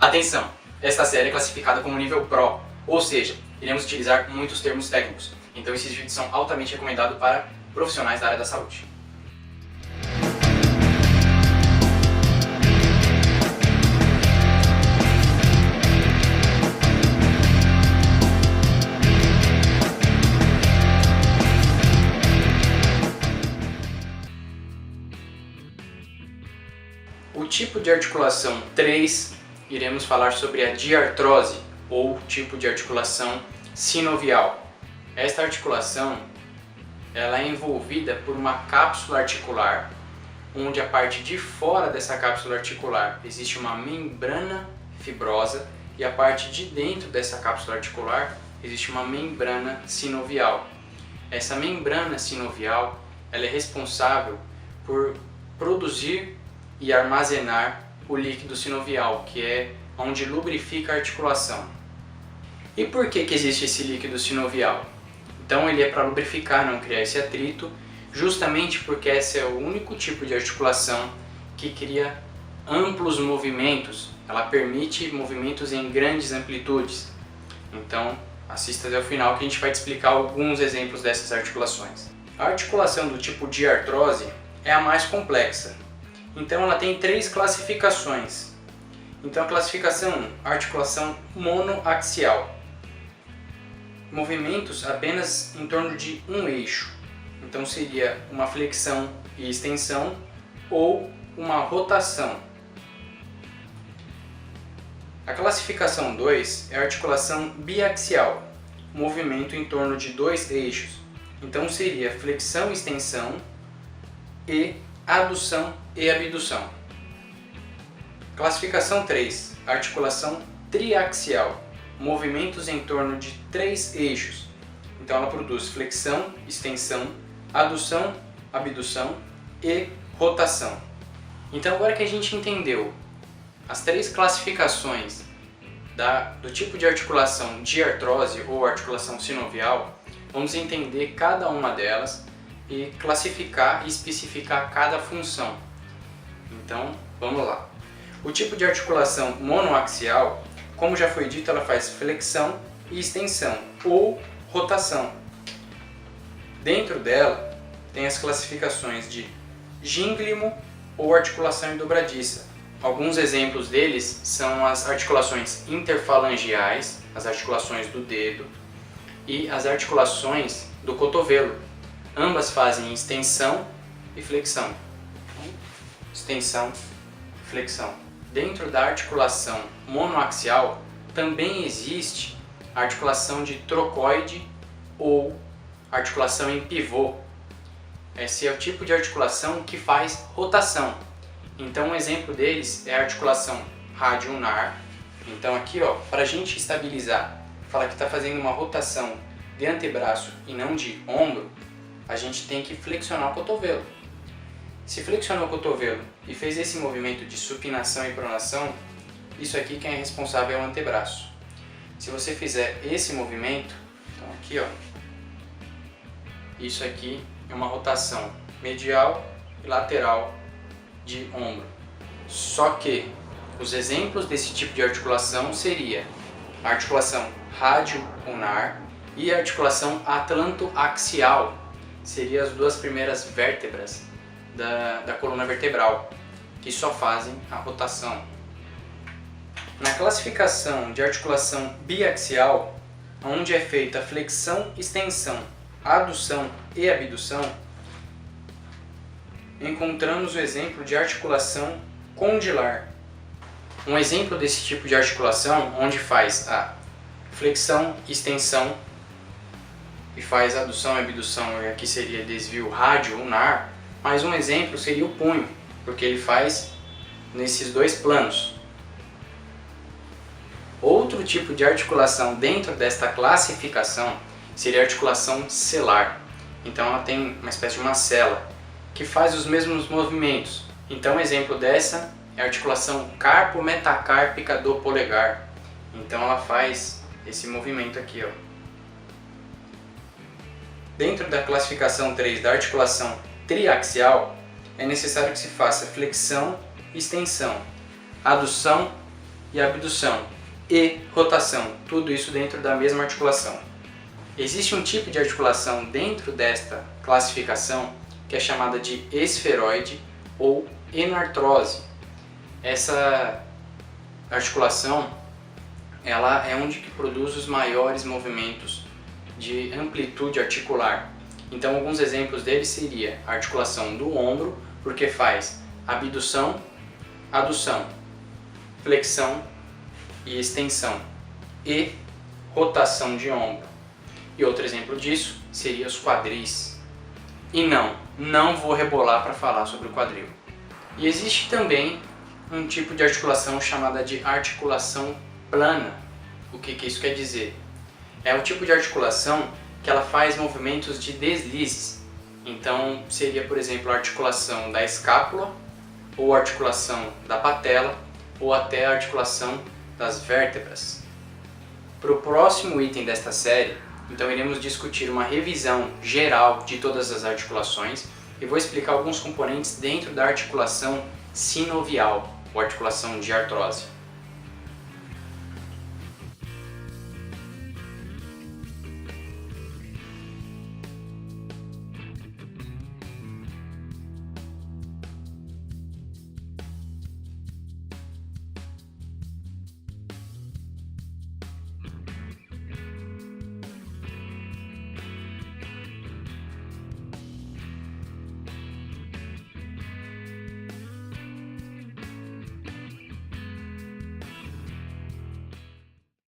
Atenção! Esta série é classificada como nível Pro, ou seja, iremos utilizar muitos termos técnicos, então esses vídeos são altamente recomendados para profissionais da área da saúde. O tipo de articulação 3, iremos falar sobre a diartrose, ou tipo de articulação sinovial. Esta articulação ela é envolvida por uma cápsula articular, onde a parte de fora dessa cápsula articular existe uma membrana fibrosa e a parte de dentro dessa cápsula articular existe uma membrana sinovial. Essa membrana sinovial ela é responsável por produzir e armazenar o líquido sinovial, que é onde lubrifica a articulação. E por que existe esse líquido sinovial? Então ele é para lubrificar, não criar esse atrito, justamente porque esse é o único tipo de articulação que cria amplos movimentos, ela permite movimentos em grandes amplitudes. Então assista até o final que a gente vai te explicar alguns exemplos dessas articulações. A articulação do tipo diartrose é a mais complexa. Então ela tem 3 classificações. Então a classificação 1, articulação monoaxial. Movimentos apenas em torno de um eixo. Então seria uma flexão e extensão ou uma rotação. A classificação 2 é a articulação biaxial. Movimento em torno de 2 eixos. Então seria flexão e extensão e adução e abdução. Classificação 3, articulação triaxial, movimentos em torno de 3 eixos. Então ela produz flexão, extensão, adução, abdução e rotação. Então agora que a gente entendeu as 3 classificações do tipo de articulação diartrose ou articulação sinovial, vamos entender cada uma delas e classificar e especificar cada função. Então, vamos lá. O tipo de articulação monoaxial, como já foi dito, ela faz flexão e extensão ou rotação. Dentro dela, tem as classificações de gínglimo ou articulação dobradiça. Alguns exemplos deles são as articulações interfalangeais, as articulações do dedo e as articulações do cotovelo. Ambas fazem extensão e flexão. Extensão e flexão. Dentro da articulação monoaxial também existe a articulação de trocoide ou articulação em pivô. Esse é o tipo de articulação que faz rotação. Então um exemplo deles é a articulação radioulnar. Então aqui, para a gente estabilizar, falar que está fazendo uma rotação de antebraço e não de ombro, a gente tem que flexionar o cotovelo. Se flexionou o cotovelo e fez esse movimento de supinação e pronação, isso aqui quem é responsável é o antebraço. Se você fizer esse movimento, então aqui isso aqui é uma rotação medial e lateral de ombro. Só que os exemplos desse tipo de articulação seria a articulação radioulnar e a articulação atlantoaxial. Seriam as 2 primeiras vértebras da coluna vertebral, que só fazem a rotação. Na classificação de articulação biaxial, onde é feita a flexão, extensão, adução e abdução, encontramos o exemplo de articulação condilar. Um exemplo desse tipo de articulação, onde faz a flexão, extensão, e faz adução e abdução, aqui seria desvio radioulnar, mas um exemplo seria o punho, porque ele faz nesses 2 planos. Outro tipo de articulação dentro desta classificação seria a articulação celular. Então ela tem uma espécie de uma cela que faz os mesmos movimentos. Então um exemplo dessa é a articulação carpo-metacárpica do polegar. Então ela faz esse movimento aqui, Dentro da classificação 3 da articulação triaxial, é necessário que se faça flexão, extensão, adução e abdução e rotação, tudo isso dentro da mesma articulação. Existe um tipo de articulação dentro desta classificação que é chamada de esferoide ou enartrose. Essa articulação ela é onde que produz os maiores movimentos de amplitude articular. Então alguns exemplos deles seria a articulação do ombro, porque faz abdução, adução, flexão e extensão e rotação de ombro. E outro exemplo disso seria os quadris. E não vou rebolar para falar sobre o quadril. E existe também um tipo de articulação chamada de articulação plana. O que isso quer dizer? É o tipo de articulação que ela faz movimentos de deslizes. Então seria, por exemplo, a articulação da escápula, ou a articulação da patela, ou até a articulação das vértebras. Para o próximo item desta série, então iremos discutir uma revisão geral de todas as articulações e vou explicar alguns componentes dentro da articulação sinovial, ou articulação de artrose.